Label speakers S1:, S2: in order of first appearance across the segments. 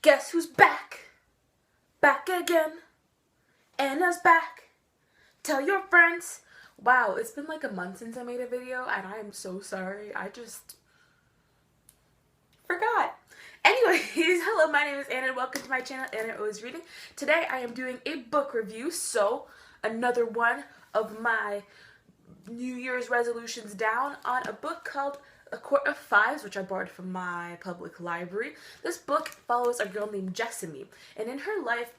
S1: Guess who's back? Back again. Anna's back. Tell your friends. Wow, it's been like a month since I made a video and I am so sorry. I just forgot. Anyways, hello, my name is Anna and welcome to my channel, Anna Always Reading. Today I am doing a book review, so another one of my New Year's resolutions down on a book called A Court of Fives, which I borrowed from my public library. This book follows a girl named Jessamy, and in her life,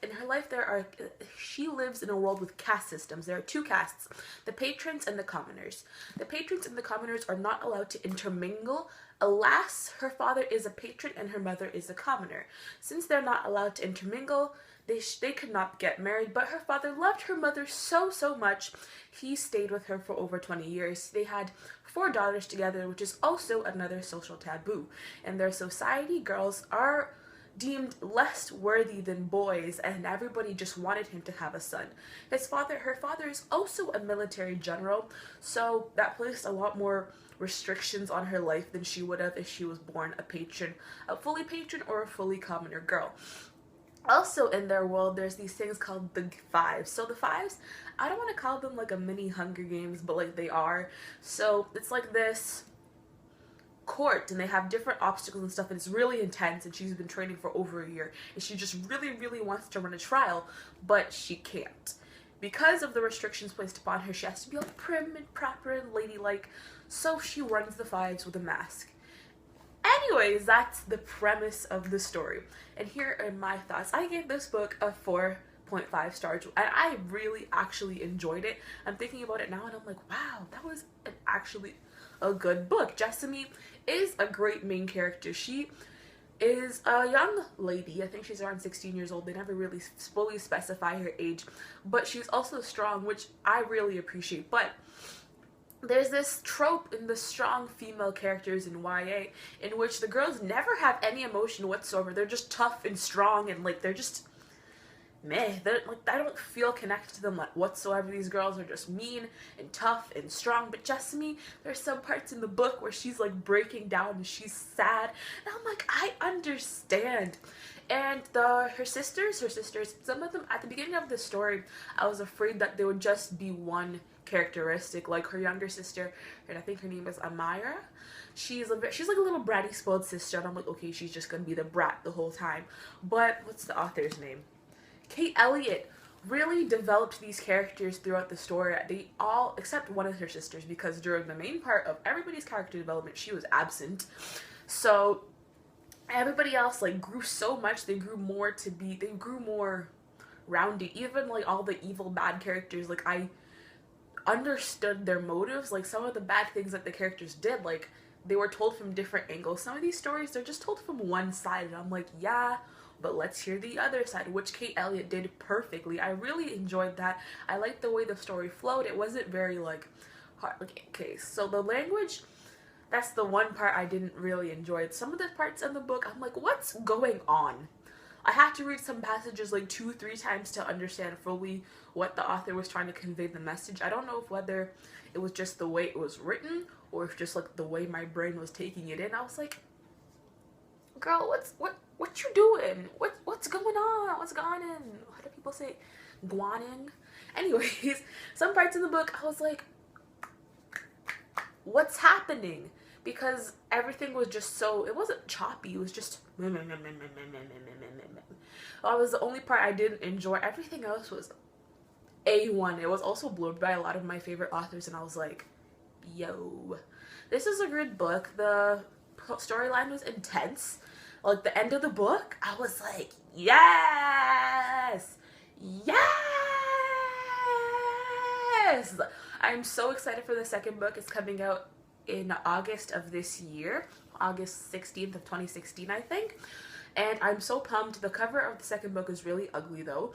S1: she lives in a world with caste systems. There are two castes, the patrons and the commoners. The patrons and the commoners are not allowed to intermingle. Alas, her father is a patron and her mother is a commoner. Since they're not allowed to intermingle, they could not get married, but her father loved her mother so much, he stayed with her for over 20 years. They had 4 daughters together, which is also another social taboo. In their society, girls are deemed less worthy than boys, and everybody just wanted him to have a son. Her father is also a military general, so that placed a lot more restrictions on her life than she would have if she was born a fully patron or a fully commoner girl. Also in their world, there's these things called the Fives. So the Fives, I don't want to call them like a mini Hunger Games, but like they are. So it's like this court and they have different obstacles and stuff, and it's really intense, and she's been training for over a year and she just really wants to run a trial, but she can't. Because of the restrictions placed upon her, she has to be all prim and proper and ladylike, so she runs the Fives with a mask. Anyways, that's the premise of the story. And here are my thoughts. I gave this book a 4.5 stars, and I really actually enjoyed it. I'm thinking about it now and I'm like, wow, that was actually a good book. Jessamy is a great main character. She is a young lady. I think she's around 16 years old. They never really fully specify her age, but she's also strong, which I really appreciate. But there's this trope in the strong female characters in YA in which the girls never have any emotion whatsoever. They're just tough and strong and like they're just meh. I don't feel connected to them like whatsoever. These girls are just mean and tough and strong. But Jessamy, there's some parts in the book where she's like breaking down and she's sad, and I'm like, I understand. And her sisters, some of them at the beginning of the story, I was afraid that there would just be one characteristic, like her younger sister, and I think her name is Amira. She's like a little bratty spoiled sister, and I'm like, okay, she's just gonna be the brat the whole time. But what's the author's name? Kate Elliot really developed these characters throughout the story. They all, except one of her sisters, because during the main part of everybody's character development, she was absent. So everybody else like grew so much. They grew more rounded. Even like all the evil bad characters, like I understood their motives. Like some of the bad things that the characters did, like they were told from different angles. Some of these stories, they're just told from one side, and I'm like, yeah, but let's hear the other side, which Kate Elliot did perfectly. I really enjoyed that. I liked the way the story flowed. It wasn't very like hard. Okay, so the language, that's the one part I didn't really enjoy. Some of the parts in the book, I'm like, what's going on? I had to read some passages like 2-3 times to understand fully what the author was trying to convey the message. I don't know if whether it was just the way it was written or if just like the way my brain was taking it in. I was like, girl, what you doing? What's going on? What's going on? How do people say guaning? Anyways, some parts in the book I was like, what's happening? Because everything was just so, it wasn't choppy, it was just that was the only part I didn't enjoy. Everything else was A1. It was also blurbed by a lot of my favorite authors, and I was like, yo, this is a good book. The storyline was intense. Like the end of the book, I was like, yes, I'm so excited for the second book. It's coming out in August of this year, August 16th of 2016, I think. And I'm so pumped. The cover of the second book is really ugly though.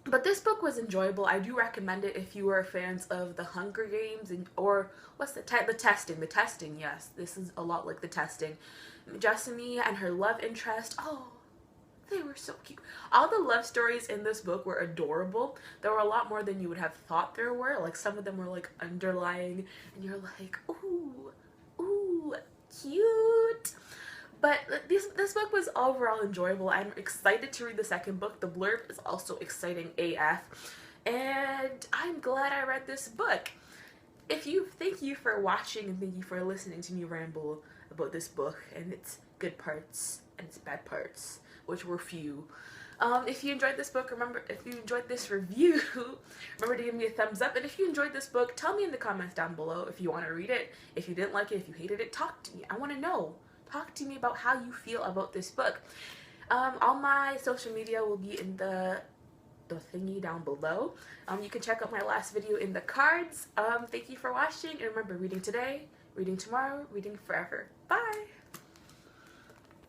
S1: But this book was enjoyable. I do recommend it if you are fans of the Hunger Games or what's the testing. The testing, yes. This is a lot like the testing. Jessamy and her love interest. Oh, they were so cute. All the love stories in this book were adorable. There were a lot more than you would have thought there were. Like some of them were like underlying and you're like, ooh, cute. But this book was overall enjoyable. I'm excited to read the second book. The blurb is also exciting AF. And I'm glad I read this book. Thank you for watching and thank you for listening to me ramble about this book and its good parts and its bad parts, which were few. If you enjoyed this book, if you enjoyed this review, remember to give me a thumbs up. And if you enjoyed this book, tell me in the comments down below if you want to read it, if you didn't like it, if you hated it, talk to me. I want to know. Talk to me about how you feel about this book. All my social media will be in the thingy down below. You can check out my last video in the cards. Thank you for watching, and remember, reading today, reading tomorrow, reading forever. Bye!